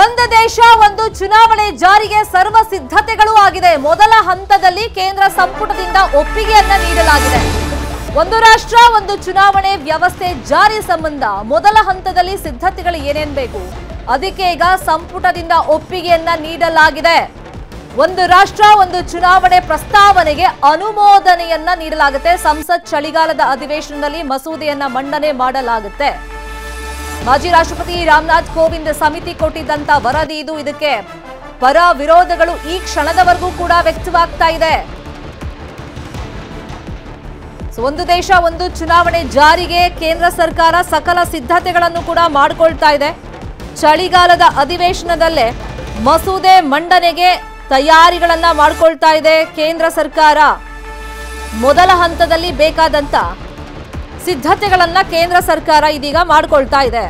ಒಂದು ದೇಶ ಒಂದು ಚುನಾವಣೆ ಜಾರಿಗೆ ಸರ್ವ ಸಿದ್ಧತೆಗಳು ಆಗಿದೆ. ಮೊದಲ ಹಂತದಲ್ಲಿ ಕೇಂದ್ರ ಸಂಪುಟದಿಂದ ಒಪ್ಪಿಗೆಯನ್ನ ನೀಡಲಾಗಿದೆ. ಒಂದು ರಾಷ್ಟ್ರ ಒಂದು ಚುನಾವಣೆ ವ್ಯವಸ್ಥೆ ಜಾರಿ ಸಂಬಂಧ ಮೊದಲ ಹಂತದಲ್ಲಿ ಸಿದ್ಧತೆಗಳು ಏನೇನ್ ಬೇಕು ಅದಕ್ಕೆ ಈಗ ಸಂಪುಟದಿಂದ ಒಪ್ಪಿಗೆಯನ್ನ ನೀಡಲಾಗಿದೆ. ಒಂದು ರಾಷ್ಟ್ರ ಒಂದು ಚುನಾವಣೆ ಪ್ರಸ್ತಾವನೆಗೆ ಅನುಮೋದನೆಯನ್ನ ನೀಡಲಾಗುತ್ತೆ. ಸಂಸತ್ ಚಳಿಗಾಲದ ಅಧಿವೇಶನದಲ್ಲಿ ಮಸೂದೆಯನ್ನ ಮಂಡನೆ ಮಾಡಲಾಗುತ್ತೆ. ಮಾಜಿ ರಾಷ್ಟ್ರಪತಿ ರಾಮನಾಥ್ ಕೋವಿಂದ್ ಸಮಿತಿ ಕೊಟ್ಟಿದ್ದಂತ ವರದಿ ಇದು. ಇದಕ್ಕೆ ಪರ ವಿರೋಧಗಳು ಈ ಕ್ಷಣದವರೆಗೂ ಕೂಡ ವ್ಯಕ್ತವಾಗ್ತಾ ಇದೆ. ಒಂದು ದೇಶ ಒಂದು ಚುನಾವಣೆ ಜಾರಿಗೆ ಕೇಂದ್ರ ಸರ್ಕಾರ ಸಕಲ ಸಿದ್ಧತೆಗಳನ್ನು ಕೂಡ ಮಾಡಿಕೊಳ್ತಾ ಇದೆ. ಚಳಿಗಾಲದ ಅಧಿವೇಶನದಲ್ಲೇ ಮಸೂದೆ ಮಂಡನೆಗೆ ತಯಾರಿಗಳನ್ನ ಮಾಡಿಕೊಳ್ತಾ ಇದೆ ಕೇಂದ್ರ ಸರ್ಕಾರ. ಮೊದಲ ಹಂತದಲ್ಲಿ ಬೇಕಾದಂತ ಸಿದ್ಧತೆಗಳನ್ನ ಕೇಂದ್ರ ಸರ್ಕಾರ ಇದೀಗ ಮಾಡಿಕೊಳ್ತಾ ಇದೆ.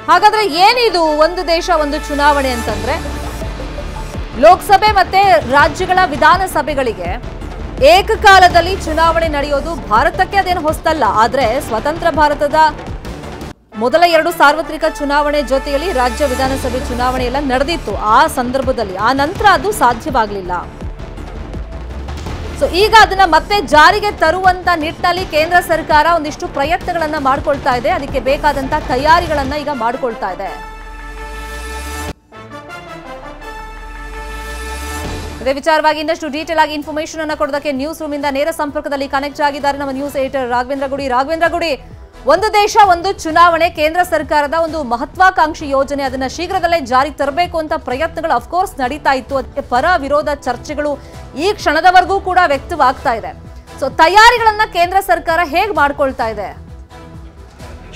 ಹಾಗಾದ್ರೆ ಏನಿದು ಒಂದು ದೇಶ ಒಂದು ಚುನಾವಣೆ ಅಂತಂದ್ರೆ, ಲೋಕಸಭೆ ಮತ್ತೆ ರಾಜ್ಯಗಳ ವಿಧಾನಸಭೆಗಳಿಗೆ ಏಕಕಾಲದಲ್ಲಿ ಚುನಾವಣೆ ನಡೆಯೋದು ಭಾರತಕ್ಕೆ ಅದೇನು ಹೊಸತಲ್ಲ. ಆದ್ರೆ ಸ್ವತಂತ್ರ ಭಾರತದ ಮೊದಲ 2 ಸಾರ್ವತ್ರಿಕ ಚುನಾವಣೆ ಜೊತೆಯಲ್ಲಿ ರಾಜ್ಯ ವಿಧಾನಸಭೆ ಚುನಾವಣೆ ಎಲ್ಲ ನಡೆದಿತ್ತು. ಆ ಸಂದರ್ಭದಲ್ಲಿ ಆ ನಂತರ ಅದು ಸಾಧ್ಯವಾಗಲಿಲ್ಲ. ಸೊ ಈಗ ಅದನ್ನ ಮತ್ತೆ ಜಾರಿಗೆ ತರುವಂತ ನಿಟ್ಟಿನಲ್ಲಿ ಕೇಂದ್ರ ಸರ್ಕಾರ ಒಂದಿಷ್ಟು ಪ್ರಯತ್ನಗಳನ್ನ ಮಾಡ್ಕೊಳ್ತಾ ಇದೆ. ಅದಕ್ಕೆ ಬೇಕಾದಂತ ತಯಾರಿಗಳನ್ನ ಈಗ ಮಾಡ್ಕೊಳ್ತಾ ಇದೆ. ಇದೇ ವಿಚಾರವಾಗಿ ಇನ್ನಷ್ಟು ಡೀಟೇಲ್ ಆಗಿ ಇನ್ಫಾರ್ಮೇಶನ್ ಅನ್ನ ಕೊಡೋದಕ್ಕೆ ನ್ಯೂಸ್ ರೂಮ್ ಇಂದ ನೇರ ಸಂಪರ್ಕದಲ್ಲಿ ಕನೆಕ್ಟ್ ಆಗಿದ್ದಾರೆ ನಮ್ಮ ನ್ಯೂಸ್ ಎಡಿಟರ್ ರಾಘವೇಂದ್ರ ಗುಡಿ. ಒಂದು ದೇಶ ಒಂದು ಚುನಾವಣೆ ಕೇಂದ್ರ ಸರ್ಕಾರದ ಒಂದು ಮಹತ್ವಾಕಾಂಕ್ಷಿ ಯೋಜನೆ. ಅದನ್ನ ಶೀಘ್ರದಲ್ಲೇ ಜಾರಿ ತರಬೇಕು ಅಂತ ಪ್ರಯತ್ನಗಳು ಅಫ್ಕೋರ್ಸ್ ನಡೀತಾ ಇತ್ತು. ಅದಕ್ಕೆ ಪರ ವಿರೋಧ ಚರ್ಚೆಗಳು ಈ ಕ್ಷಣದವರೆಗೂ ಕೂಡ ವ್ಯಕ್ತವಾಗ್ತಾ ಇದೆ. ಸೊ ತಯಾರಿಗಳನ್ನ ಕೇಂದ್ರ ಸರ್ಕಾರ ಹೇಗೆ ಮಾಡ್ಕೊಳ್ತಾ ಇದೆ?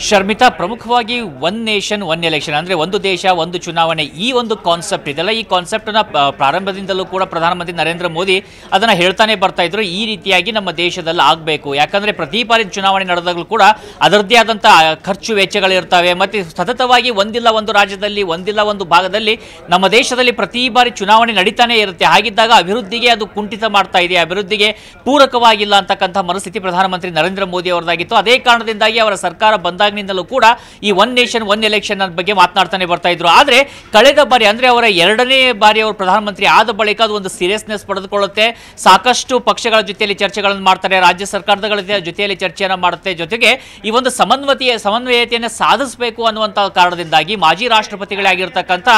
ಶರ್ಮಿತಾ, ಪ್ರಮುಖವಾಗಿ ಒನ್ ನೇಷನ್ ಒನ್ ಎಲೆಕ್ಷನ್ ಅಂದರೆ ಒಂದು ದೇಶ ಒಂದು ಚುನಾವಣೆ, ಈ ಒಂದು ಕಾನ್ಸೆಪ್ಟ್ ಇದೆಲ್ಲ, ಈ ಕಾನ್ಸೆಪ್ಟನ್ನು ಪ್ರಾರಂಭದಿಂದಲೂ ಕೂಡ ಪ್ರಧಾನಮಂತ್ರಿ ನರೇಂದ್ರ ಮೋದಿ ಅದನ್ನು ಹೇಳ್ತಾನೆ ಬರ್ತಾ ಇದ್ರು. ಈ ರೀತಿಯಾಗಿ ನಮ್ಮ ದೇಶದಲ್ಲಿ ಆಗಬೇಕು. ಯಾಕಂದರೆ ಪ್ರತಿ ಬಾರಿ ಚುನಾವಣೆ ನಡೆದಾಗಲೂ ಕೂಡ ಅದರದ್ದೇ ಆದಂಥ ಖರ್ಚು ವೆಚ್ಚಗಳಿರ್ತವೆ. ಮತ್ತು ಸತತವಾಗಿ ಒಂದಿಲ್ಲ ಒಂದು ರಾಜ್ಯದಲ್ಲಿ ಒಂದಿಲ್ಲ ಒಂದು ಭಾಗದಲ್ಲಿ ನಮ್ಮ ದೇಶದಲ್ಲಿ ಪ್ರತಿ ಬಾರಿ ಚುನಾವಣೆ ನಡೀತಾನೆ ಇರುತ್ತೆ. ಹಾಗಿದ್ದಾಗ ಅಭಿವೃದ್ಧಿಗೆ ಅದು ಕುಂಠಿತ ಮಾಡ್ತಾ ಇದೆ, ಅಭಿವೃದ್ಧಿಗೆ ಪೂರಕವಾಗಿಲ್ಲ ಅಂತಕ್ಕಂಥ ಮನಸ್ಥಿತಿ ಪ್ರಧಾನಮಂತ್ರಿ ನರೇಂದ್ರ ಮೋದಿ ಅವರದಾಗಿತ್ತು. ಅದೇ ಕಾರಣದಿಂದಾಗಿ ಅವರ ಸರ್ಕಾರ ಬಂದಾಗಿನಿಂದಲೂ ಕೂಡ ಈ ಒನ್ ನೇಷನ್ ಒನ್ ಎಲೆಕ್ಷನ್ ಬಗ್ಗೆ ಮಾತನಾಡ್ತಾನೆ ಬರ್ತಾ ಇದ್ರು. ಆದರೆ ಕಳೆದ ಬಾರಿ ಅಂದರೆ ಅವರ 2ನೇ ಬಾರಿ ಅವರು ಪ್ರಧಾನಮಂತ್ರಿ ಆದ ಬಳಿಕ ಅದು ಒಂದು ಸೀರಿಯಸ್ನೆಸ್ ಪಡೆದುಕೊಳ್ಳುತ್ತೆ. ಸಾಕಷ್ಟು ಪಕ್ಷಗಳ ಜೊತೆಯಲ್ಲಿ ಚರ್ಚೆಗಳನ್ನು ಮಾಡ್ತಾರೆ, ರಾಜ್ಯ ಸರ್ಕಾರಗಳ ಜೊತೆಯಲ್ಲಿ ಚರ್ಚೆಯನ್ನು ಮಾಡುತ್ತೆ. ಜೊತೆಗೆ ಈ ಒಂದು ಸಮನ್ವಯತೆಯನ್ನು ಸಾಧಿಸಬೇಕು ಅನ್ನುವಂಥ ಕಾರಣದಿಂದಾಗಿ ಮಾಜಿ ರಾಷ್ಟ್ರಪತಿಗಳಾಗಿರ್ತಕ್ಕಂಥ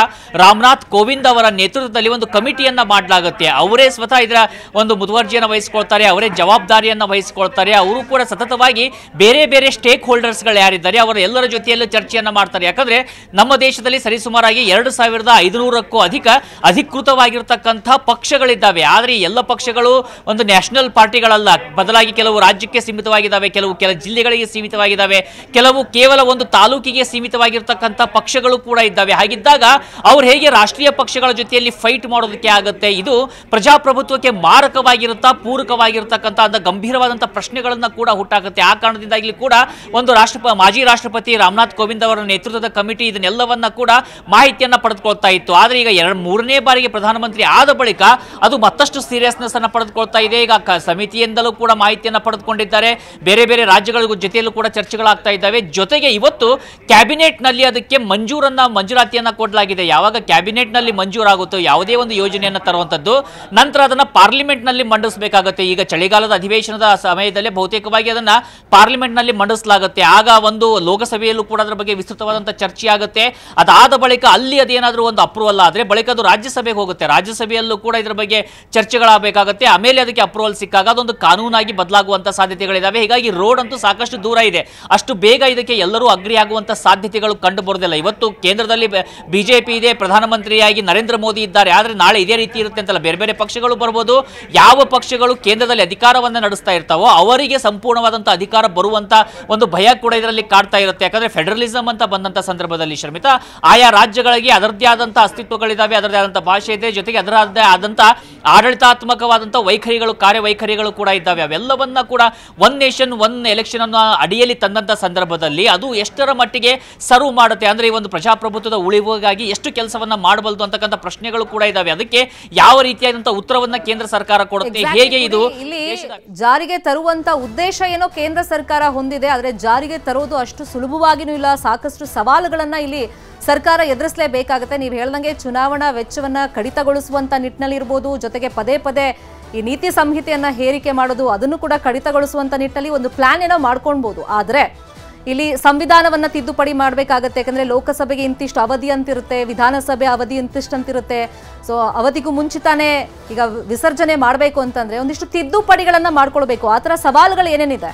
ರಾಮನಾಥ್ ಕೋವಿಂದ್ ಅವರ ನೇತೃತ್ವದಲ್ಲಿ ಒಂದು ಕಮಿಟಿಯನ್ನ ಮಾಡಲಾಗುತ್ತೆ. ಅವರೇ ಸ್ವತಃ ಇದರ ಒಂದು ಮುತುವರ್ಜಿಯನ್ನು ವಹಿಸಿಕೊಳ್ತಾರೆ, ಅವರೇ ಜವಾಬ್ದಾರಿಯನ್ನು ವಹಿಸಿಕೊಳ್ತಾರೆ. ಅವರು ಕೂಡ ಸತತವಾಗಿ ಬೇರೆ ಬೇರೆ ಸ್ಟೇಕ್ ಹೋಲ್ಡರ್ಸ್ಗಳು ಯಾರಿದ್ದಾರೆ ಅವರ ಎಲ್ಲರ ಜೊತೆಯಲ್ಲೂ ಚರ್ಚೆಯನ್ನು ಮಾಡ್ತಾರೆ. ಯಾಕಂದ್ರೆ ನಮ್ಮ ದೇಶದಲ್ಲಿ ಸರಿಸುಮಾರಾಗಿ 2500ಕ್ಕೂ ಅಧಿಕ ಅಧಿಕೃತವಾಗಿರ್ತಕ್ಕಂಥ ಪಕ್ಷಗಳಿದ್ದಾವೆ. ಆದರೆ ಎಲ್ಲ ಪಕ್ಷಗಳು ಒಂದು ನ್ಯಾಷನಲ್ ಪಾರ್ಟಿಗಳಲ್ಲ. ಬದಲಾಗಿ ಕೆಲವು ರಾಜ್ಯಕ್ಕೆ ಸೀಮಿತವಾಗಿದ್ದಾವೆ, ಕೆಲವು ಜಿಲ್ಲೆಗಳಿಗೆ ಸೀಮಿತವಾಗಿದ್ದಾವೆ, ಕೆಲವು ಕೇವಲ ಒಂದು ತಾಲೂಕಿಗೆ ಸೀಮಿತವಾಗಿರ್ತಕ್ಕಂಥ ಪಕ್ಷಗಳು ಕೂಡ ಇದ್ದಾವೆ. ಹಾಗಿದ್ದಾಗ ಅವ್ರು ಹೇಗೆ ರಾಷ್ಟ್ರೀಯ ಪಕ್ಷಗಳ ಜೊತೆಯಲ್ಲಿ ಫೈಟ್ ಮಾಡೋದಕ್ಕೆ ಆಗುತ್ತೆ? ಇದು ಪ್ರಜಾಪ್ರಭುತ್ವಕ್ಕೆ ಮಾರಕವಾಗಿರುತ್ತಾ, ಪೂರಕವಾಗಿರ್ತಕ್ಕಂಥ ಗಂಭೀರವಾದಂಥ ಪ್ರಶ್ನೆಗಳನ್ನ ಕೂಡ ಹುಟ್ಟಾಗುತ್ತೆ. ಆ ಕಾರಣದಿಂದಾಗಲಿ ಕೂಡ ಒಂದು ಮಾಜಿ ರಾಷ್ಟ್ರಪತಿ ರಾಮನಾಥ್ ಕೋವಿಂದ್ ಅವರ ನೇತೃತ್ವದ ಕಮಿಟಿ ಇದನ್ನೆಲ್ಲವನ್ನ ಕೂಡ ಮಾಹಿತಿಯನ್ನ ಪಡೆದುಕೊಳ್ತಾ ಇತ್ತು. ಆದರೆ ಈಗ 3ನೇ ಬಾರಿಗೆ ಪ್ರಧಾನಮಂತ್ರಿ ಆದ ಬಳಿಕ ಅದು ಮತ್ತಷ್ಟು ಸೀರಿಯಸ್ನೆಸ್ ಅನ್ನು ಪಡೆದುಕೊಳ್ತಾ ಇದೆ. ಈಗ ಸಮಿತಿಯಿಂದಲೂ ಕೂಡ ಮಾಹಿತಿಯನ್ನ ಪಡೆದುಕೊಂಡಿದ್ದಾರೆ. ಬೇರೆ ಬೇರೆ ರಾಜ್ಯಗಳ ಜೊತೆಯಲ್ಲೂ ಕೂಡ ಚರ್ಚೆಗಳಾಗ್ತಾ ಇದ್ದಾವೆ. ಜೊತೆಗೆ ಇವತ್ತು ಕ್ಯಾಬಿನೆಟ್ ನಲ್ಲಿ ಅದಕ್ಕೆ ಮಂಜೂರಾತಿಯನ್ನ ಕೊಡಲಾಗಿದೆ. ಯಾವಾಗ ಕ್ಯಾಬಿನೆಟ್ ನಲ್ಲಿ ಮಂಜೂರಾಗುತ್ತೋ ಯಾವುದೇ ಒಂದು ಯೋಜನೆಯನ್ನು ತರುವಂತದ್ದು, ನಂತರ ಅದನ್ನ ಪಾರ್ಲಿಮೆಂಟ್ ನಲ್ಲಿ ಮಂಡಿಸಬೇಕಾಗುತ್ತೆ. ಈಗ ಚಳಿಗಾಲದ ಅಧಿವೇಶನದ ಸಮಯದಲ್ಲಿ ಬಹುತೇಕವಾಗಿ ಅದನ್ನ ಪಾರ್ಲಿಮೆಂಟ್ ನಲ್ಲಿ ಮಂಡಿಸಲಾಗುತ್ತೆ. ಆಗ ಒಂದು ಲೋಕಸಭೆಯಲ್ಲೂ ಕೂಡ ಅದರ ಬಗ್ಗೆ ವಿಸ್ತೃತವಾದಂಥ ಚರ್ಚೆ ಆಗುತ್ತೆ. ಅದಾದ ಬಳಿಕ ಅಲ್ಲಿ ಅದೇನಾದರೂ ಒಂದು ಅಪ್ರೂವಲ್ ಆದರೆ ಬಳಿಕ ಅದು ರಾಜ್ಯಸಭೆಗೆ ಹೋಗುತ್ತೆ. ರಾಜ್ಯಸಭೆಯಲ್ಲೂ ಕೂಡ ಇದರ ಬಗ್ಗೆ ಚರ್ಚೆಗಳಾಗಬೇಕಾಗುತ್ತೆ. ಆಮೇಲೆ ಅದಕ್ಕೆ ಅಪ್ರೂವಲ್ ಸಿಕ್ಕಾಗ ಅದೊಂದು ಕಾನೂನಾಗಿ ಬದಲಾಗುವಂಥ ಸಾಧ್ಯತೆಗಳಿದ್ದಾವೆ. ಹೀಗಾಗಿ ರೋಡ್ ಅಂತೂ ಸಾಕಷ್ಟು ದೂರ ಇದೆ. ಅಷ್ಟು ಬೇಗ ಇದಕ್ಕೆ ಎಲ್ಲರೂ ಅಗ್ರಿ ಆಗುವಂಥ ಸಾಧ್ಯತೆಗಳು ಕಂಡು ಬರೋದಿಲ್ಲ. ಇವತ್ತು ಕೇಂದ್ರದಲ್ಲಿ ಬಿಜೆಪಿ ಇದೆ, ಪ್ರಧಾನಮಂತ್ರಿಯಾಗಿ ನರೇಂದ್ರ ಮೋದಿ ಇದ್ದಾರೆ. ಆದರೆ ನಾಳೆ ಇದೇ ರೀತಿ ಇರುತ್ತೆ ಅಂತಲ್ಲ, ಬೇರೆ ಬೇರೆ ಪಕ್ಷಗಳು ಬರ್ಬೋದು. ಯಾವ ಪಕ್ಷಗಳು ಕೇಂದ್ರದಲ್ಲಿ ಅಧಿಕಾರವನ್ನು ನಡೆಸ್ತಾ ಇರ್ತಾವೋ ಅವರಿಗೆ ಸಂಪೂರ್ಣವಾದಂಥ ಅಧಿಕಾರ ಬರುವಂಥ ಒಂದು ಭಯ ಕೂಡ ಇದರಲ್ಲಿ ಕಾಡ್ತಾ ಇರುತ್ತೆ. ಯಾಕಂದ್ರೆ ಫೆಡರಲಿಸಂ ಅಂತ ಬಂದಂತ ಸಂದರ್ಭದಲ್ಲಿ ಶರ್ಮಿತಾ, ಆಯಾ ರಾಜ್ಯಗಳಿಗೆ ಅದರದ್ದೇ ಆದಂತ ಅಸ್ತಿತ್ವಗಳಿದಾವೆ, ಅದರದೇ ಆದಂತ ಭಾಷೆ ಇದೆ, ಜೊತೆಗೆ ಅದರದ್ದೇ ಆದಂತ ಆಡಳಿತಾತ್ಮಕವಾದಂತ ವೈಖರಿಗಳು, ಕಾರ್ಯವೈಖರಿಗಳು ಕೂಡ ಇದ್ದಾವೆ. ಅವೆಲ್ಲವನ್ನ ಕೂಡ ಒನ್ ನೇಷನ್ ಒನ್ ಎಲೆಕ್ಷನ್ ಅನ್ನು ಅಡಿಯಲ್ಲಿ ತಂದಂತ ಸಂದರ್ಭದಲ್ಲಿ ಅದು ಎಷ್ಟರ ಮಟ್ಟಿಗೆ ಸರ್ವ್ ಮಾಡುತ್ತೆ, ಅಂದ್ರೆ ಈ ಒಂದು ಪ್ರಜಾಪ್ರಭುತ್ವದ ಉಳಿವಿಗಾಗಿ ಎಷ್ಟು ಕೆಲಸವನ್ನ ಮಾಡಬಲ್ಲದು ಅಂತಕ್ಕಂಥ ಪ್ರಶ್ನೆಗಳು ಕೂಡ ಇದಾವೆ. ಅದಕ್ಕೆ ಯಾವ ರೀತಿಯಾದಂತಹ ಉತ್ತರವನ್ನ ಕೇಂದ್ರ ಸರ್ಕಾರ ಕೊಡುತ್ತೆ, ಹೇಗೆ ಇದು ಇಲ್ಲಿ ಜಾರಿಗೆ ತರುವಂತ ಉದ್ದೇಶ ಏನೋ ಕೇಂದ್ರ ಸರ್ಕಾರ ಹೊಂದಿದೆ, ಆದ್ರೆ ಜಾರಿಗೆ ತರೋದು ಅಷ್ಟು ಸುಲಭವಾಗಿನೂ ಇಲ್ಲ. ಸಾಕಷ್ಟು ಸವಾಲುಗಳನ್ನ ಇಲ್ಲಿ ಸರ್ಕಾರ ಎದುರಿಸಲೇಬೇಕಾಗುತ್ತೆ. ನೀವು ಹೇಳ್ದಂಗೆ ಚುನಾವಣಾ ವೆಚ್ಚವನ್ನ ಕಡಿತಗೊಳಿಸುವಂತ ನಿಟ್ಟಿನಲ್ಲಿ ಇರ್ಬೋದು, ಜೊತೆಗೆ ಪದೇ ಪದೇ ಈ ನೀತಿ ಸಂಹಿತೆಯನ್ನ ಹೇರಿಕೆ ಮಾಡೋದು ಅದನ್ನು ಕೂಡ ಕಡಿತಗೊಳಿಸುವಂತ ನಿಟ್ಟಿನಲ್ಲಿ ಒಂದು ಪ್ಲಾನ್ ಏನೋ ಮಾಡ್ಕೊಳ್ಬಹುದು. ಆದ್ರೆ ಇಲ್ಲಿ ಸಂವಿಧಾನವನ್ನ ತಿದ್ದುಪಡಿ ಮಾಡಬೇಕಾಗತ್ತೆ. ಯಾಕಂದ್ರೆ ಲೋಕಸಭೆಗೆ ಇಂತಿಷ್ಟು ಅವಧಿ ಅಂತಿರುತ್ತೆ, ವಿಧಾನಸಭೆ ಅವಧಿ ಇಂತಿಷ್ಟು ಅಂತಿರುತ್ತೆ. ಸೊ ಅವಧಿಗೂ ಮುಂಚಿತಾನೆ ಈಗ ವಿಸರ್ಜನೆ ಮಾಡಬೇಕು ಅಂತಂದ್ರೆ ಒಂದಿಷ್ಟು ತಿದ್ದುಪಡಿಗಳನ್ನ ಮಾಡ್ಕೊಳ್ಬೇಕು. ಆ ಥರ ಸವಾಲುಗಳು ಏನೇನಿದೆ?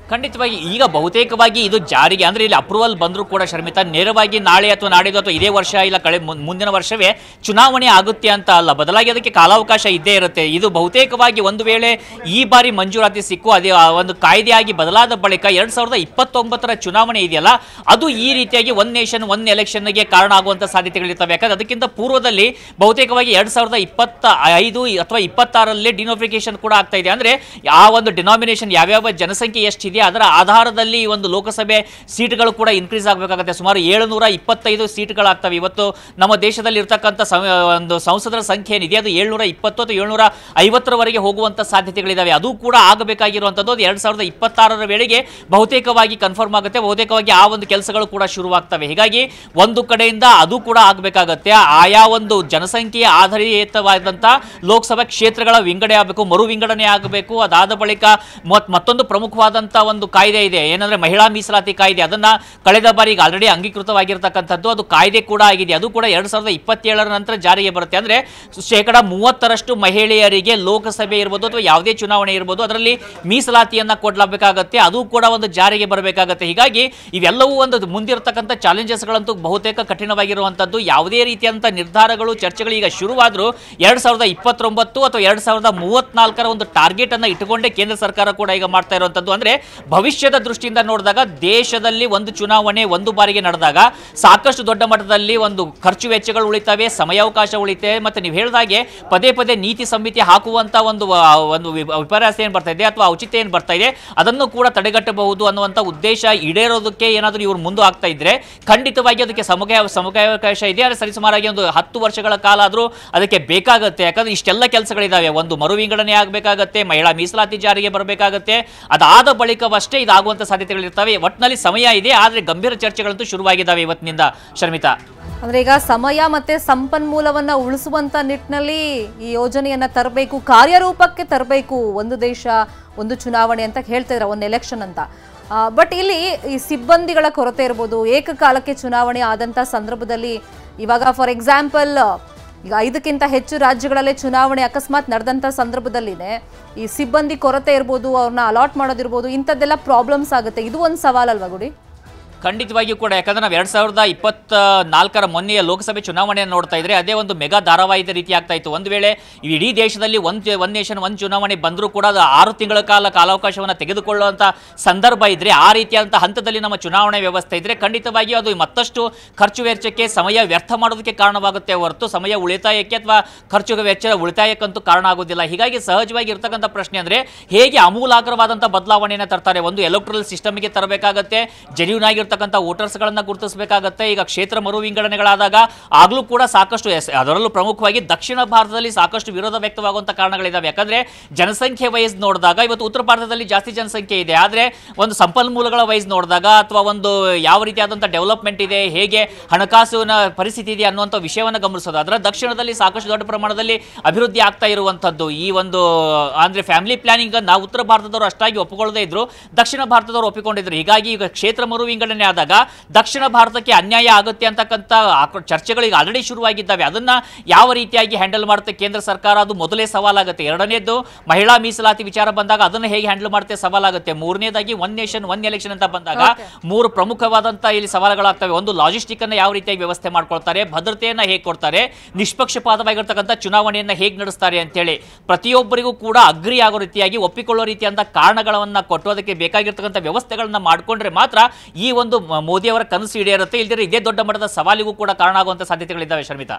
ಖಂಡಿತವಾಗಿ ಈಗ ಬಹುತೇಕವಾಗಿ ಇದು ಜಾರಿಗೆ ಅಂದ್ರೆ ಇಲ್ಲಿ ಅಪ್ರೂವಲ್ ಬಂದರೂ ಕೂಡ ಶರ್ಮಿತಾ, ನೇರವಾಗಿ ನಾಳೆ ಅಥವಾ ನಾಡಿದ್ದು ಅಥವಾ ಇದೇ ವರ್ಷ ಇಲ್ಲ ಮುಂದಿನ ವರ್ಷವೇ ಚುನಾವಣೆ ಆಗುತ್ತೆ ಅಂತ ಅಲ್ಲ, ಬದಲಾಗಿ ಅದಕ್ಕೆ ಕಾಲಾವಕಾಶ ಇದ್ದೇ ಇರುತ್ತೆ. ಇದು ಬಹುತೇಕವಾಗಿ ಒಂದು ವೇಳೆ ಈ ಬಾರಿ ಮಂಜೂರಾತಿ ಸಿಕ್ಕು ಅದೇ ಒಂದು ಕಾಯ್ದೆಯಾಗಿ ಬದಲಾದ ಬಳಿಕ 2029ರ ಚುನಾವಣೆ ಇದೆಯಲ್ಲ, ಅದು ಈ ರೀತಿಯಾಗಿ ಒನ್ ನೇಷನ್ ಒನ್ ಎಲೆಕ್ಷನ್ಗೆ ಕಾರಣ ಆಗುವಂತ ಸಾಧ್ಯತೆಗಳಿರ್ತವೆ. ಯಾಕಂದ್ರೆ ಅದಕ್ಕಿಂತ ಪೂರ್ವದಲ್ಲಿ ಬಹುತೇಕವಾಗಿ 2025 ಅಥವಾ 26ರಲ್ಲಿ ಡಿನೋಟಿಫಿಕೇಶನ್ ಕೂಡ ಆಗ್ತಾ ಇದೆ. ಅಂದ್ರೆ ಆ ಒಂದು ಡಿನಾಮಿನೇಷನ್ ಯಾವ್ಯಾವ ಜನಸಂಖ್ಯೆ ಎಷ್ಟಿದೆ ಅದರ ಆಧಾರದಲ್ಲಿ ಒಂದು ಲೋಕಸಭೆ ಸೀಟ್ಗಳು ಕೂಡ ಇನ್ಕ್ರೀಸ್ ಆಗಬೇಕಾಗುತ್ತೆ. ಸುಮಾರು 725 ಸೀಟ್ಗಳಾಗ್ತವೆ. ಇವತ್ತು ನಮ್ಮ ದೇಶದಲ್ಲಿ ಇರ್ತಕ್ಕಂಥ ಒಂದು ಸಂಸದರ ಸಂಖ್ಯೆ ಏನಿದೆ ಅದು 720 ಅಥವಾ 750ರವರೆಗೆ ಹೋಗುವಂತ ಸಾಧ್ಯತೆಗಳಿದಾವೆ. ಅದು ಕೂಡ ಆಗಬೇಕಾಗಿರುವಂತದ್ದು 2026ರ ವೇಳೆಗೆ ಬಹುತೇಕವಾಗಿ ಕನ್ಫರ್ಮ್ ಆಗುತ್ತೆ. ಬಹುತೇಕವಾಗಿ ಆ ಒಂದು ಕೆಲಸಗಳು ಕೂಡ ಶುರುವಾಗ್ತವೆ. ಹೀಗಾಗಿ ಒಂದು ಕಡೆಯಿಂದ ಅದು ಕೂಡ ಆಗಬೇಕಾಗತ್ತೆ. ಆಯಾ ಒಂದು ಜನಸಂಖ್ಯೆಯ ಆಧಾರಿತವಾದಂತ ಲೋಕಸಭಾ ಕ್ಷೇತ್ರಗಳ ವಿಂಗಡಣೆ ಆಗಬೇಕು, ಮರು ವಿಂಗಡಣೆ ಆಗಬೇಕು. ಅದಾದ ಬಳಿಕ ಮತ್ತೊಂದು ಪ್ರಮುಖವಾದಂತ ಒಂದು ಕಾಯ್ದೆ ಇದೆ, ಏನಂದ್ರೆ ಮಹಿಳಾ ಮೀಸಲಾತಿ ಕಾಯ್ದೆ. ಅದನ್ನ ಕಳೆದ ಬಾರಿಗೆ ಆಲ್ರೆಡಿ ಅಂಗೀಕೃತವಾಗಿರ್ತಕ್ಕಂಥದ್ದು, ಅದು ಕಾಯ್ದೆ ಕೂಡ ಆಗಿದೆ. ಅದು ಕೂಡ 2027ರ ನಂತರ ಜಾರಿಗೆ ಬರುತ್ತೆ. ಅಂದ್ರೆ 30% ಮಹಿಳೆಯರಿಗೆ ಲೋಕಸಭೆ ಇರ್ಬೋದು ಅಥವಾ ಯಾವುದೇ ಚುನಾವಣೆ ಇರ್ಬೋದು ಅದರಲ್ಲಿ ಮೀಸಲಾತಿಯನ್ನ ಕೊಡಲಾಗಬೇಕಾಗತ್ತೆ. ಅದು ಕೂಡ ಒಂದು ಜಾರಿಗೆ ಬರಬೇಕಾಗತ್ತೆ. ಹೀಗಾಗಿ ಇವೆಲ್ಲವೂ ಒಂದು ಮುಂದಿರತಕ್ಕಂಥ ಚಾಲೆಂಜಸ್ಗಳಂತೂ ಬಹುತೇಕ ಕಠಿಣವಾಗಿರುವಂತದ್ದು. ಯಾವುದೇ ರೀತಿಯಂತ ನಿರ್ಧಾರಗಳು ಚರ್ಚೆಗಳು ಈಗ ಶುರುವಾದರೂ 2029 ಅಥವಾ 2034ರ ಒಂದು ಟಾರ್ಗೆಟ್ ಅನ್ನ ಇಟ್ಟುಕೊಂಡೇ ಕೇಂದ್ರ ಸರ್ಕಾರ ಕೂಡ ಈಗ ಮಾಡ್ತಾ ಇರುವಂತದ್ದು. ಅಂದ್ರೆ ಭವಿಷ್ಯದ ದೃಷ್ಟಿಯಿಂದ ನೋಡಿದಾಗ ದೇಶದಲ್ಲಿ ಒಂದು ಚುನಾವಣೆ ಒಂದು ಬಾರಿಗೆ ನಡೆದಾಗ ಸಾಕಷ್ಟು ದೊಡ್ಡ ಮಟ್ಟದಲ್ಲಿ ಒಂದು ಖರ್ಚು ವೆಚ್ಚಗಳು ಉಳಿತವೆ, ಸಮಯಾವಕಾಶ ಉಳಿತವೆ. ಮತ್ತೆ ನೀವು ಹೇಳಿದಾಗೆ ಪದೇ ಪದೇ ನೀತಿ ಸಂಹಿತೆ ಹಾಕುವಂತ ಒಂದು ವಿಪರ್ಯಾಸ ಏನ್ ಬರ್ತಾ ಇದೆ ಅಥವಾ ಔಚಿತ್ಯ ಏನ್ ಬರ್ತಾ ಇದೆ ಅದನ್ನು ಕೂಡ ತಡೆಗಟ್ಟಬಹುದು ಅನ್ನುವಂತ ಉದ್ದೇಶ ಈಡೇರೋದಕ್ಕೆ ಏನಾದರೂ ಇವರು ಮುಂದೆ ಆಗ್ತಾ ಇದ್ರೆ ಖಂಡಿತವಾಗಿ ಅದಕ್ಕೆ ಸಮಯಾವಕಾಶ ಇದೆ. ಆದರೆ ಸರಿಸುಮಾರಾಗಿ ಒಂದು 10 ವರ್ಷಗಳ ಕಾಲ ಆದರೂ ಅದಕ್ಕೆ ಬೇಕಾಗುತ್ತೆ. ಯಾಕಂದ್ರೆ ಇಷ್ಟೆಲ್ಲ ಕೆಲಸಗಳಿದಾವೆ. ಒಂದು ಮರು ವಿಂಗಡಣೆ ಆಗಬೇಕಾಗತ್ತೆ, ಮಹಿಳಾ ಮೀಸಲಾತಿ ಜಾರಿಗೆ ಬರಬೇಕಾಗತ್ತೆ, ಅದಾದ ಬಳಿಕವಷ್ಟೇ ಇದಾಗುವಂತ ಸಾಧ್ಯತೆಗಳಿರ್ತವೆ. ಒಟ್ಟಿನಲ್ಲಿ ಸಮಯ ಇದೆ, ಆದ್ರೆ ಗಂಭೀರ ಚರ್ಚೆಗಳಂತೂ ಶುರುವಾಗಿದ್ದಾವೆ ಇವತ್ತಿನಿಂದ ಶರ್ಮಿತಾ. ಅಂದ್ರೆ ಈಗ ಸಮಯ ಮತ್ತೆ ಸಂಪನ್ಮೂಲವನ್ನ ಉಳಿಸುವಂತ ನಿಟ್ಟಿನಲ್ಲಿ ಈ ಯೋಜನೆಯನ್ನ ತರಬೇಕು, ಕಾರ್ಯರೂಪಕ್ಕೆ ತರಬೇಕು. ಒಂದು ದೇಶ ಒಂದು ಚುನಾವಣೆ ಅಂತ ಹೇಳ್ತಿದ್ರ, ಒಂದು ಎಲೆಕ್ಷನ್ ಅಂತ. ಬಟ್ ಇಲ್ಲಿ ಈ ಸಿಬ್ಬಂದಿಗಳ ಕೊರತೆ ಇರ್ಬೋದು, ಏಕಕಾಲಕ್ಕೆ ಚುನಾವಣೆ ಆದಂತ ಸಂದರ್ಭದಲ್ಲಿ ಇವಾಗ ಫಾರ್ ಎಕ್ಸಾಂಪಲ್ ಈಗ 5ಕ್ಕಿಂತ ಹೆಚ್ಚು ರಾಜ್ಯಗಳಲ್ಲೇ ಚುನಾವಣೆ ಅಕಸ್ಮಾತ್ ನಡೆದಂಥ ಸಂದರ್ಭದಲ್ಲಿನೇ ಈ ಸಿಬ್ಬಂದಿ ಕೊರತೆ ಇರ್ಬೋದು, ಅವ್ರನ್ನ ಅಲಾಟ್ ಮಾಡೋದಿರ್ಬೋದು, ಇಂಥದ್ದೆಲ್ಲ ಪ್ರಾಬ್ಲಮ್ಸ್ ಆಗುತ್ತೆ. ಇದು ಒಂದು ಸವಾಲಲ್ವಾ ಗುಡಿ? ಖಂಡಿತವಾಗಿಯೂ ಕೂಡ. ಯಾಕಂದ್ರೆ ನಾವು 2024ರ ಮೊನ್ನೆಯ ಲೋಕಸಭೆ ಚುನಾವಣೆಯನ್ನು ನೋಡ್ತಾ ಇದ್ರೆ ಅದೇ ಒಂದು ಮೆಗಾ ಧಾರಾವಾಹಿದ ರೀತಿ ಆಗ್ತಾ ಇತ್ತು. ಒಂದು ವೇಳೆ ಇಡೀ ದೇಶದಲ್ಲಿ ಒನ್ ನೇಷನ್ ಒನ್ ಚುನಾವಣೆ ಬಂದರೂ ಕೂಡ ಅದು 6 ತಿಂಗಳ ಕಾಲಾವಕಾಶವನ್ನು ತೆಗೆದುಕೊಳ್ಳುವಂಥ ಸಂದರ್ಭ ಇದ್ರೆ, ಆ ರೀತಿಯಾದಂಥ ಹಂತದಲ್ಲಿ ನಮ್ಮ ಚುನಾವಣೆ ವ್ಯವಸ್ಥೆ ಇದ್ರೆ ಖಂಡಿತವಾಗಿಯೂ ಅದು ಮತ್ತಷ್ಟು ಖರ್ಚು ವೆಚ್ಚಕ್ಕೆ, ಸಮಯ ವ್ಯರ್ಥ ಮಾಡೋದಕ್ಕೆ ಕಾರಣವಾಗುತ್ತೆ ಹೊರತು ಸಮಯ ಉಳಿತಾಯಕ್ಕೆ ಅಥವಾ ಖರ್ಚು ವೆಚ್ಚ ಉಳಿತಾಯಕ್ಕಂತೂ ಕಾರಣ ಆಗೋದಿಲ್ಲ. ಹೀಗಾಗಿ ಸಹಜವಾಗಿ ಇರ್ತಕ್ಕಂಥ ಪ್ರಶ್ನೆ ಅಂದ್ರೆ ಹೇಗೆ ಆಮೂಲಾಗ್ರವಾದಂಥ ಬದಲಾವಣೆಯನ್ನು ತರ್ತಾರೆ. ಒಂದು ಎಲೆಕ್ಟ್ರಲ್ ಸಿಸ್ಟಮ್ಗೆ ತರಬೇಕಾಗತ್ತೆ, ಜೆನ್ಯೂನ್ ಆಗಿರ್ತಕ್ಕಂಥ ವೋಟರ್ಸ್ಗಳನ್ನ ಗುರುತಿಸಬೇಕಾಗತ್ತೆ. ಈಗ ಕ್ಷೇತ್ರ ಮರು ವಿಂಗಡಣೆಗಳಾದಾಗ ಆಗ್ಲೂ ಕೂಡ ಸಾಕಷ್ಟು, ಅದರಲ್ಲೂ ಪ್ರಮುಖವಾಗಿ ದಕ್ಷಿಣ ಭಾರತದಲ್ಲಿ ಸಾಕಷ್ಟು ವಿರೋಧ ವ್ಯಕ್ತವಾಗುವಂತ ಕಾರಣಗಳಿದಾವೆ. ಯಾಕಂದ್ರೆ ಜನಸಂಖ್ಯೆ ವೈಸ್ ನೋಡಿದಾಗ ಇವತ್ತು ಉತ್ತರ ಭಾರತದಲ್ಲಿ ಜಾಸ್ತಿ ಜನಸಂಖ್ಯೆ ಇದೆ, ಆದ್ರೆ ಒಂದು ಸಂಪನ್ಮೂಲಗಳ ವೈಸ್ ನೋಡಿದಾಗ ಅಥವಾ ಒಂದು ಯಾವ ರೀತಿಯಾದಂಥ ಡೆವಲಪ್ಮೆಂಟ್ ಇದೆ, ಹೇಗೆ ಹಣಕಾಸಿನ ಪರಿಸ್ಥಿತಿ ಇದೆ ಅನ್ನುವಂಥ ವಿಷಯವನ್ನು ಗಮನಿಸೋದು. ಅದರ ದಕ್ಷಿಣದಲ್ಲಿ ಸಾಕಷ್ಟು ದೊಡ್ಡ ಪ್ರಮಾಣದಲ್ಲಿ ಅಭಿವೃದ್ಧಿ ಆಗ್ತಾ ಇರುವಂಥದ್ದು. ಈ ಒಂದು ಅಂದ್ರೆ ಫ್ಯಾಮಿಲಿ ಪ್ಲಾನಿಂಗ್ ನಾವು ಉತ್ತರ ಭಾರತದವರು ಅಷ್ಟಾಗಿ ಒಪ್ಪಿಕೊಳ್ಳದೇ ಇದ್ರು, ದಕ್ಷಿಣ ಭಾರತದವರು ಒಪ್ಪಿಕೊಂಡಿದ್ರು. ಹೀಗಾಗಿ ಈಗ ಕ್ಷೇತ್ರ ಮರು ವಿಂಗಡಣೆ ವಿಭಜನೆ ಆದಾಗ ದಕ್ಷಿಣ ಭಾರತಕ್ಕೆ ಅನ್ಯಾಯ ಆಗುತ್ತೆ ಅಂತಕ್ಕಂಥ ಚರ್ಚೆಗಳಿಗೆ ಆಲ್ರೆಡಿ ಶುರುವಾಗಿದ್ದಾವೆ. ಅದನ್ನ ಯಾವ ರೀತಿಯಾಗಿ ಹ್ಯಾಂಡಲ್ ಮಾಡುತ್ತೆ ಕೇಂದ್ರ ಸರ್ಕಾರ, ಅದು ಮೊದಲೇ ಸವಾಲಾಗುತ್ತೆ. ಎರಡನೇದು ಮಹಿಳಾ ಮೀಸಲಾತಿ ವಿಚಾರ ಬಂದಾಗ ಅದನ್ನು ಹೇಗೆ ಹ್ಯಾಂಡಲ್ ಮಾಡುತ್ತೆ ಸವಾಲಾಗುತ್ತೆ. ಮೂರನೇದಾಗಿ ಒನ್ ನೇಷನ್ ಒನ್ ಎಲೆಕ್ಷನ್ ಅಂತ ಬಂದಾಗ ಮೂರು ಪ್ರಮುಖವಾದಂತಹ ಇಲ್ಲಿ ಸವಾಲುಗಳಾಗ್ತವೆ. ಒಂದು ಲಾಜಿಸ್ಟಿಕ್ ಅನ್ನ ಯಾವ ರೀತಿಯಾಗಿ ವ್ಯವಸ್ಥೆ ಮಾಡ್ಕೊಳ್ತಾರೆ, ಭದ್ರತೆಯನ್ನ ಹೇಗೆ ಕೊಡ್ತಾರೆ, ನಿಷ್ಪಕ್ಷಪಾತವಾಗಿರ್ತಕ್ಕಂಥ ಚುನಾವಣೆಯನ್ನ ಹೇಗೆ ನಡೆಸ್ತಾರೆ ಅಂತೇಳಿ ಪ್ರತಿಯೊಬ್ಬರಿಗೂ ಕೂಡ ಅಗ್ರಿ ಆಗೋ ರೀತಿಯಾಗಿ ಒಪ್ಪಿಕೊಳ್ಳೋ ರೀತಿಯಂತ ಕಾರಣಗಳನ್ನ ಕೊಟ್ಟು ಅದಕ್ಕೆ ಬೇಕಾಗಿರ್ತಕ್ಕಂಥ ವ್ಯವಸ್ಥೆಗಳನ್ನ ಮಾಡಿಕೊಂಡ್ರೆ ಮಾತ್ರ ಈ ಒಂದು ಮೋದಿಯವರ ಕನಸು ಈಡೇರುತ್ತೆ. ಇಲ್ಲದಿದ್ರೆ ಇದೇ ದೊಡ್ಡ ಮಟ್ಟದ ಸವಾಲಿಗೂ ಕೂಡ ಕಾರಣ ಆಗುವಂತ ಸಾಧ್ಯತೆಗಳಿದ್ದಾವೆ. Sharmita,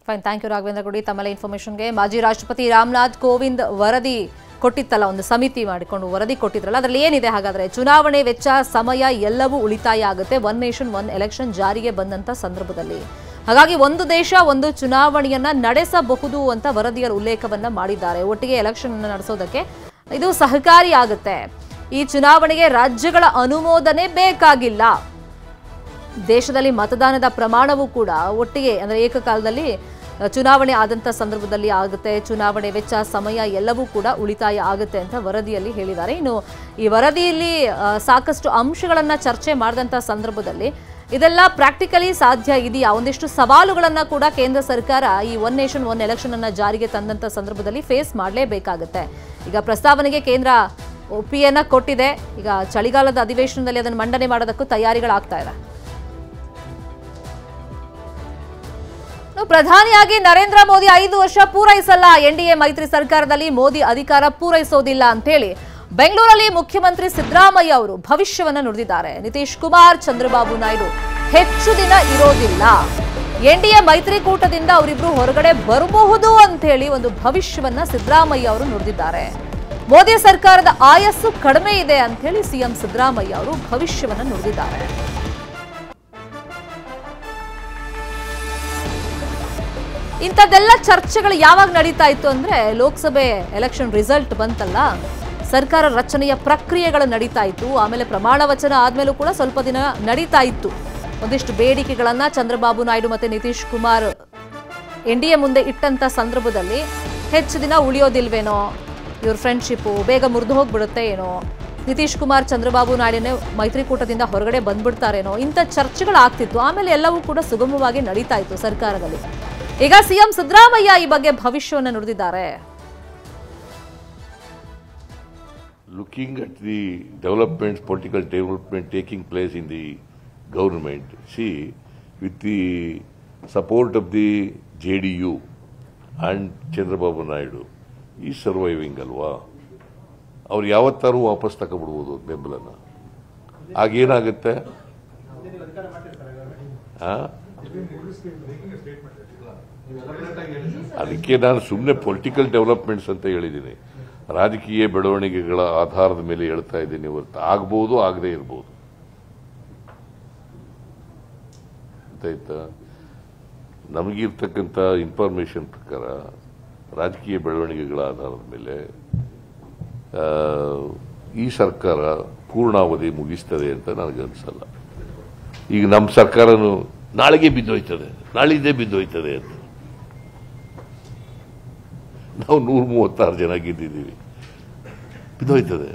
fine, thank you Raghavendra Gudi ತಮ್ಮೆಲ್ಲ ಇನ್ಫಾರ್ಮೇಶನ್ಗೆ. ಮಾಜಿ ರಾಷ್ಟ್ರಪತಿ ರಾಮನಾಥ್ ಕೋವಿಂದ್ ವರದಿ ಕೊಟ್ಟಿತ್ತಲ್ಲ, ಒಂದು ಸಮಿತಿ ಮಾಡಿಕೊಂಡು ವರದಿ ಕೊಟ್ಟಿದ್ರಲ್ಲ, ಅದರಲ್ಲಿ ಏನಿದೆ ಹಾಗಾದ್ರೆ? ಚುನಾವಣೆ ವೆಚ್ಚ, ಸಮಯ ಎಲ್ಲವೂ ಉಳಿತಾಯ ಆಗುತ್ತೆ ಒನ್ ನೇಷನ್ ಒನ್ ಎಲೆಕ್ಷನ್ ಜಾರಿಗೆ ಬಂದಂತ ಸಂದರ್ಭದಲ್ಲಿ. ಹಾಗಾಗಿ ಒಂದು ದೇಶ ಒಂದು ಚುನಾವಣೆಯನ್ನ ನಡೆಸಬಹುದು ಅಂತ ವರದಿಯಲ್ಲಿ ಉಲ್ಲೇಖವನ್ನ ಮಾಡಿದ್ದಾರೆ. ಒಟ್ಟಿಗೆ ಎಲೆಕ್ಷನ್ ಅನ್ನು ನಡೆಸೋದಕ್ಕೆ ಇದು ಸಹಕಾರಿಯಾಗುತ್ತೆ. ಈ ಚುನಾವಣೆಗೆ ರಾಜ್ಯಗಳ ಅನುಮೋದನೆ ಬೇಕಾಗಿಲ್ಲ. ದೇಶದಲ್ಲಿ ಮತದಾನದ ಪ್ರಮಾಣವೂ ಕೂಡ ಒಟ್ಟಿಗೆ ಅಂದ್ರೆ ಏಕಕಾಲದಲ್ಲಿ ಚುನಾವಣೆ ಆದಂಥ ಸಂದರ್ಭದಲ್ಲಿ ಆಗುತ್ತೆ. ಚುನಾವಣೆ ವೆಚ್ಚ, ಸಮಯ ಎಲ್ಲವೂ ಕೂಡ ಉಳಿತಾಯ ಆಗುತ್ತೆ ಅಂತ ವರದಿಯಲ್ಲಿ ಹೇಳಿದ್ದಾರೆ. ಇನ್ನು ಈ ವರದಿಯಲ್ಲಿ ಸಾಕಷ್ಟು ಅಂಶಗಳನ್ನು ಚರ್ಚೆ ಮಾಡಿದಂಥ ಸಂದರ್ಭದಲ್ಲಿ ಇದೆಲ್ಲ ಪ್ರಾಕ್ಟಿಕಲಿ ಸಾಧ್ಯ ಇದೆಯಾ, ಒಂದಿಷ್ಟು ಸವಾಲುಗಳನ್ನು ಕೂಡ ಕೇಂದ್ರ ಸರ್ಕಾರ ಈ ಒನ್ ನೇಷನ್ ಒನ್ ಎಲೆಕ್ಷನ್ ಅನ್ನ ಜಾರಿಗೆ ತಂದಂಥ ಸಂದರ್ಭದಲ್ಲಿ ಫೇಸ್ ಮಾಡಲೇಬೇಕಾಗುತ್ತೆ. ಈಗ ಪ್ರಸ್ತಾವನೆಗೆ ಕೇಂದ್ರ ಒಪ್ಪಿಗೆಯನ್ನ ಕೊಟ್ಟಿದೆ. ಈಗ ಚಳಿಗಾಲದ ಅಧಿವೇಶನದಲ್ಲಿ ಅದನ್ನು ಮಂಡನೆ ಮಾಡೋದಕ್ಕೂ ತಯಾರಿಗಳಾಗ್ತಾ ಇದೆ. ಪ್ರಧಾನಿಯಾಗಿ ನರೇಂದ್ರ ಮೋದಿ 5 ವರ್ಷ ಪೂರೈಸಲ್ಲ. ಎನ್ಡಿಎ ಮೈತ್ರಿ ಸರ್ಕಾರದಲ್ಲಿ ಮೋದಿ ಅಧಿಕಾರ ಪೂರೈಸೋದಿಲ್ಲ ಅಂತ ಹೇಳಿ ಬೆಂಗಳೂರಲ್ಲಿ ಮುಖ್ಯಮಂತ್ರಿ ಸಿದ್ದರಾಮಯ್ಯ ಅವರು ಭವಿಷ್ಯವನ್ನ ನುಡಿದಿದ್ದಾರೆ. ನಿತೀಶ್ ಕುಮಾರ್, ಚಂದ್ರಬಾಬು ನಾಯ್ಡು ಹೆಚ್ಚು ದಿನ ಇರೋದಿಲ್ಲ, ಎನ್ಡಿಎ ಮೈತ್ರಿಕೂಟದಿಂದ ಅವರಿಬ್ರು ಹೊರಗಡೆ ಬರಬಹುದು ಅಂತ ಹೇಳಿ ಒಂದು ಭವಿಷ್ಯವನ್ನ ಸಿದ್ದರಾಮಯ್ಯ ಅವರು ನುಡಿದಿದ್ದಾರೆ. ಮೋದಿ ಸರ್ಕಾರದ ಆಯಸ್ಸು ಕಡಿಮೆ ಇದೆ ಅಂತ ಹೇಳಿ ಸಿಎಂ ಸಿದ್ದರಾಮಯ್ಯ ಅವರು ಭವಿಷ್ಯವನ್ನ ನುಡಿದಿದ್ದಾರೆ. ಇಂಥದ್ದೆಲ್ಲ ಚರ್ಚೆಗಳು ಯಾವಾಗ ನಡೀತಾ ಇತ್ತು ಅಂದ್ರೆ ಲೋಕಸಭೆ ಎಲೆಕ್ಷನ್ ರಿಸಲ್ಟ್ ಬಂತಲ್ಲ, ಸರ್ಕಾರ ರಚನೆಯ ಪ್ರಕ್ರಿಯೆಗಳು ನಡೀತಾ ಇತ್ತು. ಆಮೇಲೆ ಪ್ರಮಾಣ ವಚನ ಆದ್ಮೇಲೂ ಕೂಡ ಸ್ವಲ್ಪ ದಿನ ನಡೀತಾ ಇತ್ತು. ಒಂದಿಷ್ಟು ಬೇಡಿಕೆಗಳನ್ನ ಚಂದ್ರಬಾಬು ನಾಯ್ಡು ಮತ್ತೆ ನಿತೀಶ್ ಕುಮಾರ್ ಎನ್ಡಿಎ ಮುಂದೆ ಇಟ್ಟಂತ ಸಂದರ್ಭದಲ್ಲಿ ಹೆಚ್ಚು ದಿನ ಉಳಿಯೋದಿಲ್ವೇನೋ, ಇವ್ರ ಫ್ರೆಂಡ್ಶಿಪ್ಪು ಬೇಗ ಮುರಿದು ಹೋಗ್ಬಿಡುತ್ತೆ ಏನೋ, ನಿತೀಶ್ ಕುಮಾರ್ ಚಂದ್ರಬಾಬು ನಾಯ್ಡುನೇ ಮೈತ್ರಿಕೂಟದಿಂದ ಹೊರಗಡೆ ಬಂದ್ಬಿಡ್ತಾರೇನೋ, ಇಂಥ ಚರ್ಚೆಗಳು ಆಗ್ತಿತ್ತು. ಆಮೇಲೆ ಎಲ್ಲವೂ ಕೂಡ ಸುಗಮವಾಗಿ ನಡೀತಾ ಇತ್ತು ಸರ್ಕಾರದಲ್ಲಿ. ಈಗ ಸಿಎಂ ಸಿದ್ದರಾಮಯ್ಯ ಈ ಬಗ್ಗೆ ಭವಿಷ್ಯವನ್ನು ನುಡಿದಿದ್ದಾರೆ. Looking at the developments, political development taking place in the government, see, with the support of the JDU and Chandrababu Naidu, is surviving alwa. ಅವ್ರು ಯಾವತ್ತಾರು ವಾಪಸ್ ತಗೊಬಿಡ್ಬೋದು ಬೆಂಬಲನ. ಆಗೇನಾಗುತ್ತೆ? ಅದಕ್ಕೆ ನಾನು ಸುಮ್ಮನೆ ಪೊಲಿಟಿಕಲ್ ಡೆವಲಪ್ಮೆಂಟ್ಸ್ ಅಂತ ಹೇಳಿದ್ದೀನಿ, ರಾಜಕೀಯ ಬೆಳವಣಿಗೆಗಳ ಆಧಾರದ ಮೇಲೆ ಹೇಳ್ತಾ ಇದ್ದೀನಿ ಹೊರತು ಆಗ್ಬೋದು, ಆಗದೇ ಇರ್ಬೋದು. ಗೊತ್ತಾಯ್ತಾ? ನಮಗಿರ್ತಕ್ಕಂಥ ಇನ್ಫಾರ್ಮೇಶನ್ ಪ್ರಕಾರ ರಾಜಕೀಯ ಬೆಳವಣಿಗೆಗಳ ಆಧಾರದ ಮೇಲೆ ಈ ಸರ್ಕಾರ ಪೂರ್ಣಾವಧಿ ಮುಗಿಸ್ತದೆ ಅಂತ ನನಗನ್ಸಲ್ಲ. ಈಗ ನಮ್ಮ ಸರ್ಕಾರನು ನಾಳೆಗೆ ಬಿದ್ದೋಯ್ತದೆ, ನಾಳಿದ್ದೇ ಬಿದ್ದೋಯ್ತದೆ ಅಂತ. ನಾವು 136 ಜನ ಗೆದ್ದಿದ್ದೀವಿ, ಬಿದ್ದೋಯ್ತದೆ.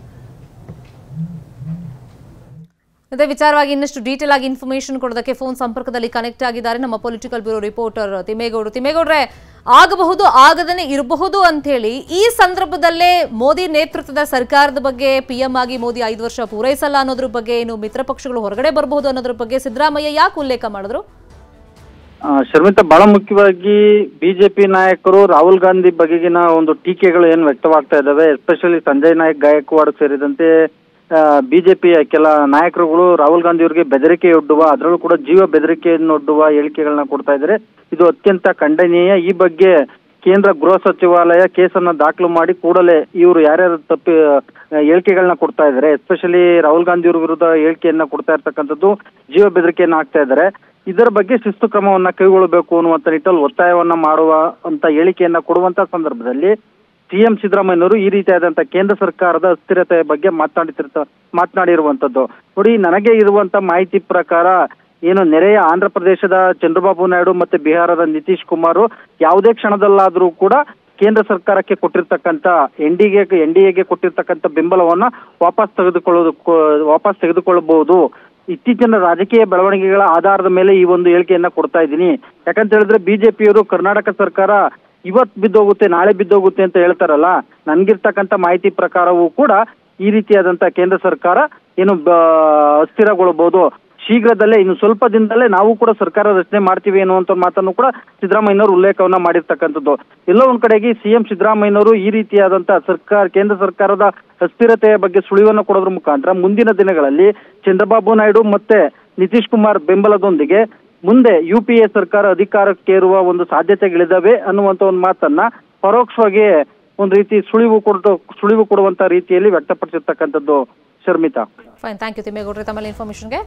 ಇದೇ ವಿಚಾರವಾಗಿ ಇನ್ನಷ್ಟು ಡೀಟೇಲ್ ಆಗಿ ಇನ್ಫಾರ್ಮೇಶನ್ ಕೊಡೋದಕ್ಕೆ ಫೋನ್ ಸಂಪರ್ಕದಲ್ಲಿ ಕನೆಕ್ಟ್ ಆಗಿದ್ದಾರೆ ನಮ್ಮ ಪೊಲಿಟಿಕಲ್ ಬ್ಯೂರೋ ರಿಪೋರ್ಟರ್ ತಿಮ್ಮೇಗೌಡರು. ತಿಮ್ಮೇಗೌಡ್ರೆ, ಆಗಬಹುದು ಆಗದನೇ ಇರಬಹುದು ಅಂತ ಹೇಳಿ ಈ ಸಂದರ್ಭದಲ್ಲೇ ಮೋದಿ ನೇತೃತ್ವದ ಸರ್ಕಾರದ ಬಗ್ಗೆ, ಪಿಎಂ ಆಗಿ ಮೋದಿ 5 ವರ್ಷ ಪೂರೈಸಲ್ಲ ಅನ್ನೋದ್ರ ಬಗ್ಗೆ, ಇನ್ನು ಮಿತ್ರ ಪಕ್ಷಗಳು ಹೊರಗಡೆ ಬರಬಹುದು ಅನ್ನೋದ್ರ ಬಗ್ಗೆ ಸಿದ್ದರಾಮಯ್ಯ ಯಾಕೆ ಉಲ್ಲೇಖ ಮಾಡಿದ್ರು? ಶರ್ಮಿತಾ, ಬಹಳ ಮುಖ್ಯವಾಗಿ ಬಿಜೆಪಿ ನಾಯಕರು ರಾಹುಲ್ ಗಾಂಧಿ ಬಗೆಗಿನ ಒಂದು ಟೀಕೆಗಳು ಏನು ವ್ಯಕ್ತವಾಗ್ತಾ ಇದ್ದಾವೆ, ಎಸ್ಪೆಷಲಿ ಸಂಜಯ್ ನಾಯಕ್, ಗಾಯಕ್ವಾಡ್ ಸೇರಿದಂತೆ ಬಿಜೆಪಿಯ ಕೆಲ ನಾಯಕರುಗಳು ರಾಹುಲ್ ಗಾಂಧಿ ಅವರಿಗೆ ಬೆದರಿಕೆಯೊಡ್ಡುವ, ಅದರಲ್ಲೂ ಕೂಡ ಜೀವ ಬೆದರಿಕೆಯನ್ನೊಡ್ಡುವ ಹೇಳಿಕೆಗಳನ್ನ ಕೊಡ್ತಾ ಇದ್ದಾರೆ. ಇದು ಅತ್ಯಂತ ಖಂಡನೀಯ. ಈ ಬಗ್ಗೆ ಕೇಂದ್ರ ಗೃಹ ಸಚಿವಾಲಯ ಕೇಸನ್ನ ದಾಖಲು ಮಾಡಿ ಕೂಡಲೇ ಇವರು ಯಾರ್ಯಾರು ತಪ್ಪಿ ಹೇಳಿಕೆಗಳನ್ನ ಕೊಡ್ತಾ ಇದ್ದಾರೆ, ಎಸ್ಪೆಷಲಿ ರಾಹುಲ್ ಗಾಂಧಿ ಅವ್ರ ವಿರುದ್ಧ ಹೇಳಿಕೆಯನ್ನ ಕೊಡ್ತಾ ಇರ್ತಕ್ಕಂಥದ್ದು, ಜೀವ ಬೆದರಿಕೆಯನ್ನ ಹಾಕ್ತಾ ಇದ್ದಾರೆ, ಇದರ ಬಗ್ಗೆ ಶಿಸ್ತು ಕ್ರಮವನ್ನ ಕೈಗೊಳ್ಳಬೇಕು ಅನ್ನುವಂತ ನಿಟ್ಟಲ್ಲಿ ಒತ್ತಾಯವನ್ನ ಮಾಡುವ ಅಂತ ಹೇಳಿಕೆಯನ್ನ ಕೊಡುವಂತ ಸಂದರ್ಭದಲ್ಲಿ ಸಿಎಂ ಸಿದ್ದರಾಮಯ್ಯನವರು ಈ ರೀತಿಯಾದಂತ ಕೇಂದ್ರ ಸರ್ಕಾರದ ಅಸ್ಥಿರತೆಯ ಬಗ್ಗೆ ಮಾತನಾಡಿರುವಂತದ್ದು. ನೋಡಿ, ನನಗೆ ಇರುವಂತ ಮಾಹಿತಿ ಪ್ರಕಾರ ಏನು ನೆರೆಯ ಆಂಧ್ರ ಪ್ರದೇಶದ ಚಂದ್ರಬಾಬು ನಾಯ್ಡು ಮತ್ತೆ ಬಿಹಾರದ ನಿತೀಶ್ ಕುಮಾರ್ ಯಾವುದೇ ಕ್ಷಣದಲ್ಲಾದ್ರೂ ಕೂಡ ಕೇಂದ್ರ ಸರ್ಕಾರಕ್ಕೆ ಕೊಟ್ಟಿರ್ತಕ್ಕಂಥ ಎನ್ಡಿಎಗೆ ಕೊಟ್ಟಿರ್ತಕ್ಕಂಥ ಬೆಂಬಲವನ್ನ ವಾಪಸ್ ತೆಗೆದುಕೊಳ್ಳಬಹುದು. ಇತ್ತೀಚಿನ ರಾಜಕೀಯ ಬೆಳವಣಿಗೆಗಳ ಆಧಾರದ ಮೇಲೆ ಈ ಒಂದು ಹೇಳಿಕೆಯನ್ನ ಕೊಡ್ತಾ ಇದ್ದೀನಿ. ಯಾಕಂತ ಹೇಳಿದ್ರೆ ಬಿಜೆಪಿಯವರು ಕರ್ನಾಟಕ ಸರ್ಕಾರ ಇವತ್ತು ಬಿದ್ದೋಗುತ್ತೆ ನಾಳೆ ಬಿದ್ದೋಗುತ್ತೆ ಅಂತ ಹೇಳ್ತಾರಲ್ಲ, ನನ್ಗಿರ್ತಕ್ಕಂಥ ಮಾಹಿತಿ ಪ್ರಕಾರವೂ ಕೂಡ ಈ ರೀತಿಯಾದಂತ ಕೇಂದ್ರ ಸರ್ಕಾರ ಏನು ಅಸ್ಥಿರಗೊಳ್ಳಬಹುದು. ಶೀಘ್ರದಲ್ಲೇ ಇನ್ನು ಸ್ವಲ್ಪ ದಿನದಲ್ಲೇ ನಾವು ಕೂಡ ಸರ್ಕಾರ ರಚನೆ ಮಾಡ್ತೀವಿ ಅನ್ನುವಂಥ ಮಾತನ್ನು ಕೂಡ ಸಿದ್ದರಾಮಯ್ಯನವರು ಉಲ್ಲೇಖವನ್ನ ಮಾಡಿರ್ತಕ್ಕಂಥದ್ದು. ಎಲ್ಲೋ ಒಂದ್ ಕಡೆಗೆ ಸಿಎಂ ಸಿದ್ದರಾಮಯ್ಯನವರು ಈ ರೀತಿಯಾದಂತ ಕೇಂದ್ರ ಸರ್ಕಾರದ ಅಸ್ಥಿರತೆಯ ಬಗ್ಗೆ ಸುಳಿವನ್ನು ಕೊಡೋದ್ರ ಮುಖಾಂತರ ಮುಂದಿನ ದಿನಗಳಲ್ಲಿ ಚಂದ್ರಬಾಬು ನಾಯ್ಡು ಮತ್ತೆ ನಿತೀಶ್ ಕುಮಾರ್ ಬೆಂಬಲದೊಂದಿಗೆ ಮುಂದೆ UPA ಸರ್ಕಾರ ಅಧಿಕಾರಕ್ಕೇರುವ ಒಂದು ಸಾಧ್ಯತೆಗಳಿದಾವೆ ಅನ್ನುವಂತ ಒಂದು ಮಾತನ್ನ ಪರೋಕ್ಷವಾಗಿ ಒಂದು ರೀತಿ ಸುಳಿವು ಕೊಡುವಂತ ರೀತಿಯಲ್ಲಿ ವ್ಯಕ್ತಪಡಿಸಿರ್ತಕ್ಕಂಥದ್ದು ಶರ್ಮಿತಾ. ಫೈನ್, ಥ್ಯಾಂಕ್ ಯು ತಿಮ್ಮೇಗೌಡ್ರೆ ತಮ್ಮ ಇನ್ಫಾರ್ಮೇಶನ್ಗೆ.